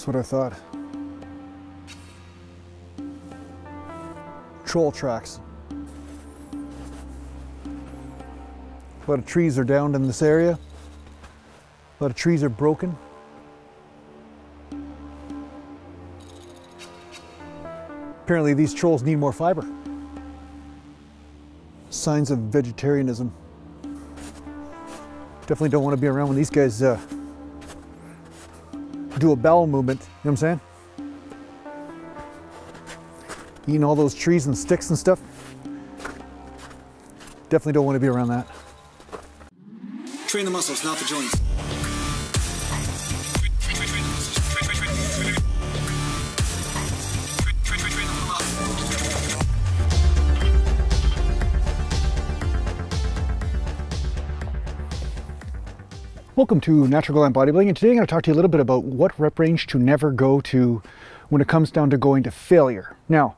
Just what I thought. Troll tracks. A lot of trees are downed in this area. A lot of trees are broken. Apparently these trolls need more fiber. Signs of vegetarianism. Definitely don't want to be around when these guys do a bowel movement, you know what I'm saying? Eating all those trees and sticks and stuff. Definitely don't want to be around that. Train the muscles, not the joints. Welcome to Natural Glam Bodybuilding, and today I'm going to talk to you a little bit about what rep range to never go to when it comes down to going to failure. Now,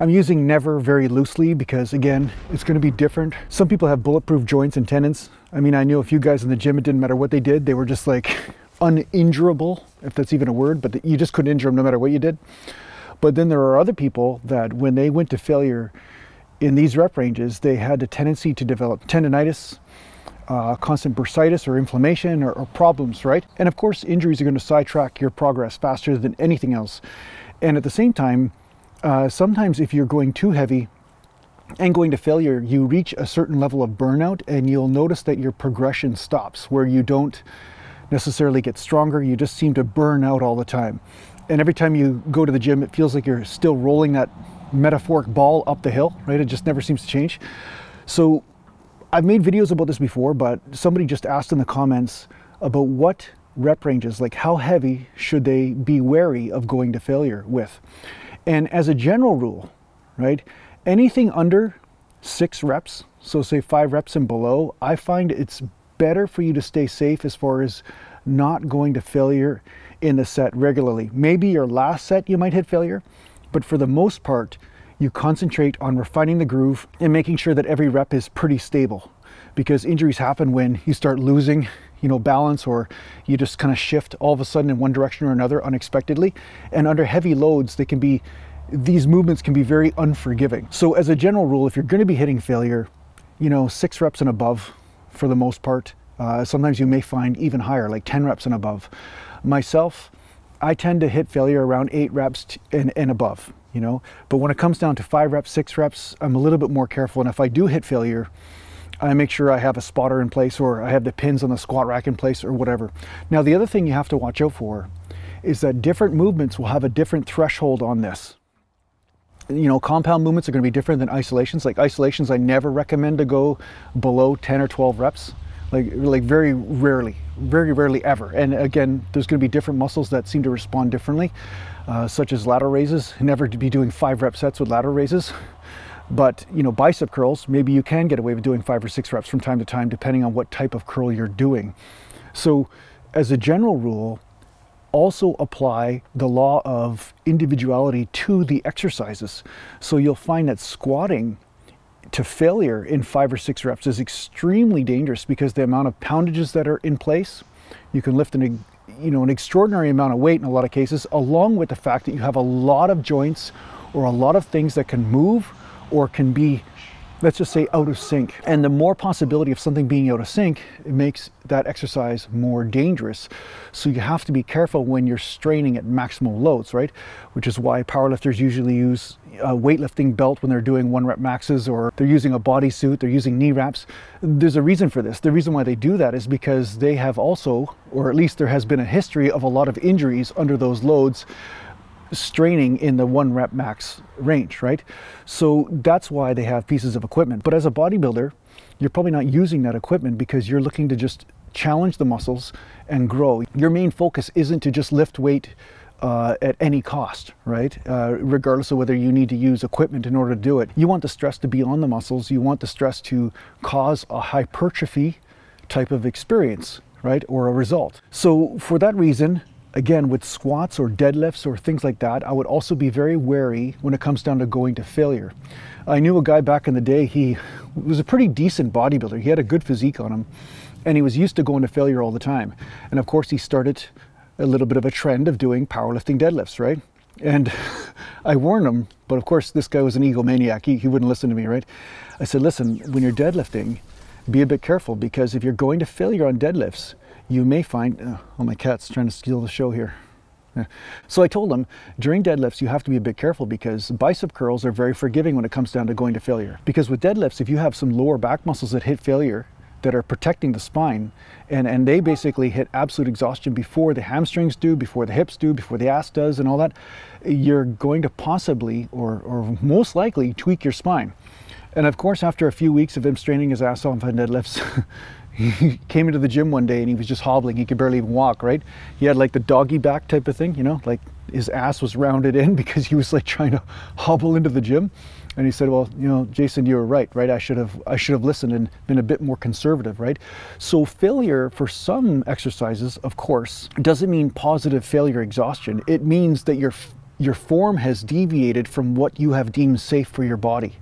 I'm using never very loosely because, again, it's going to be different. Some people have bulletproof joints and tendons. I mean, I knew a few guys in the gym, it didn't matter what they did. They were just like uninjurable, if that's even a word, but you just couldn't injure them no matter what you did. But then there are other people that when they went to failure in these rep ranges, they had a tendency to develop tendonitis, constant bursitis or inflammation or problems, right? And of course, injuries are going to sidetrack your progress faster than anything else. And at the same time, sometimes if you're going too heavy and going to failure, you reach a certain level of burnout and you'll notice that your progression stops, where you don't necessarily get stronger, you just seem to burn out all the time. And every time you go to the gym, it feels like you're still rolling that metaphoric ball up the hill, right? It just never seems to change. So I've made videos about this before, but somebody just asked in the comments about what rep ranges, like how heavy should they be wary of going to failure with. And as a general rule, right, anything under 6 reps, so say 5 reps and below, I find it's better for you to stay safe as far as not going to failure in the set regularly. Maybe your last set you might hit failure, but for the most part, you concentrate on refining the groove and making sure that every rep is pretty stable, because injuries happen when you start losing, balance, or you just kind of shift all of a sudden in one direction or another unexpectedly. And under heavy loads, these movements can be very unforgiving. So as a general rule, if you're going to be hitting failure, 6 reps and above for the most part. Sometimes you may find even higher, like 10 reps and above. Myself, I tend to hit failure around 8 reps and above. But when it comes down to 5 reps, 6 reps, I'm a little bit more careful. And if I do hit failure, I make sure I have a spotter in place, or I have the pins on the squat rack in place, or whatever. Now, the other thing you have to watch out for is that different movements will have a different threshold on this. Compound movements are going to be different than isolations. Like isolations, I never recommend to go below 10 or 12 reps. Like very rarely ever. And again, there's going to be different muscles that seem to respond differently, such as lateral raises. Never to be doing 5 rep sets with lateral raises. But bicep curls, maybe you can get away with doing 5 or 6 reps from time to time, depending on what type of curl you're doing. So as a general rule, also apply the law of individuality to the exercises. So you'll find that squatting to failure in 5 or 6 reps is extremely dangerous, because the amount of poundages that are in place, you can lift an extraordinary amount of weight in a lot of cases, along with the fact that you have a lot of joints or a lot of things that can move or can be, let's just say, out of sync. And the more possibility of something being out of sync, it makes that exercise more dangerous. So you have to be careful when you're straining at maximal loads, right? Which is why powerlifters usually use a weightlifting belt when they're doing 1 rep maxes, or they're using a bodysuit, they're using knee wraps. There's a reason for this. The reason why they do that is because they have also, or at least there has been a history of a lot of injuries under those loads, straining in the 1 rep max range, right? So that's why they have pieces of equipment. But as a bodybuilder, you're probably not using that equipment because you're looking to just challenge the muscles and grow. Your main focus isn't to just lift weight at any cost, right? Regardless of whether you need to use equipment in order to do it. You want the stress to be on the muscles. You want the stress to cause a hypertrophy type of experience, right? Or a result. So for that reason, again, with squats or deadlifts or things like that, I would also be very wary when it comes down to going to failure. I knew a guy back in the day, he was a pretty decent bodybuilder. He had a good physique on him, and he was used to going to failure all the time. And of course, he started a little bit of a trend of doing powerlifting deadlifts, right? And I warned him, but of course this guy was an egomaniac. He wouldn't listen to me, right? I said, listen, when you're deadlifting, be a bit careful, because if you're going to failure on deadlifts, you may find, oh, my cat's trying to steal the show here. Yeah. So I told him, during deadlifts, you have to be a bit careful, because bicep curls are very forgiving when it comes down to going to failure. Because with deadlifts, if you have some lower back muscles that hit failure, that are protecting the spine, and they basically hit absolute exhaustion before the hamstrings do, before the hips do, before the ass does and all that, you're going to possibly, or most likely, tweak your spine. And of course, after a few weeks of him straining his ass off on deadlifts, he came into the gym one day and he was just hobbling. He could barely even walk, right? He had like the doggy back type of thing, you know, like his ass was rounded in because he was like trying to hobble into the gym. And he said, well, you know, Jason, you were right? I should have listened and been a bit more conservative, right? So failure for some exercises, of course, doesn't mean positive failure exhaustion. It means that your form has deviated from what you have deemed safe for your body.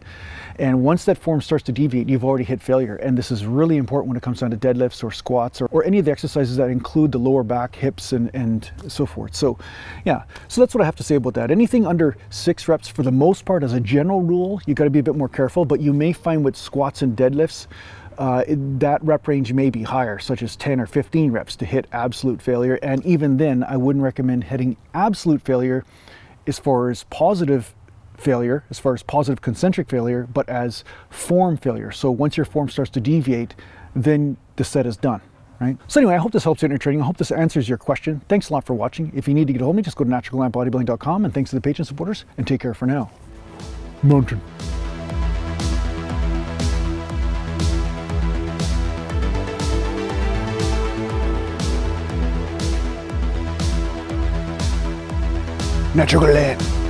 And once that form starts to deviate, you've already hit failure. And this is really important when it comes down to deadlifts or squats or any of the exercises that include the lower back, hips, and so forth. So yeah, so that's what I have to say about that. Anything under 6 reps, for the most part, as a general rule, you got to be a bit more careful. But you may find with squats and deadlifts, that rep range may be higher, such as 10 or 15 reps to hit absolute failure. And even then, I wouldn't recommend hitting absolute failure as far as positive failure, as far as positive concentric failure, but as form failure. So once your form starts to deviate, then the set is done, right? So anyway, I hope this helps you in your training. I hope this answers your question. Thanks a lot for watching. If you need to get a hold of me, just go to naturalglambodybuilding.com, and thanks to the patron supporters, and take care for now. Mountain. Natural Glam.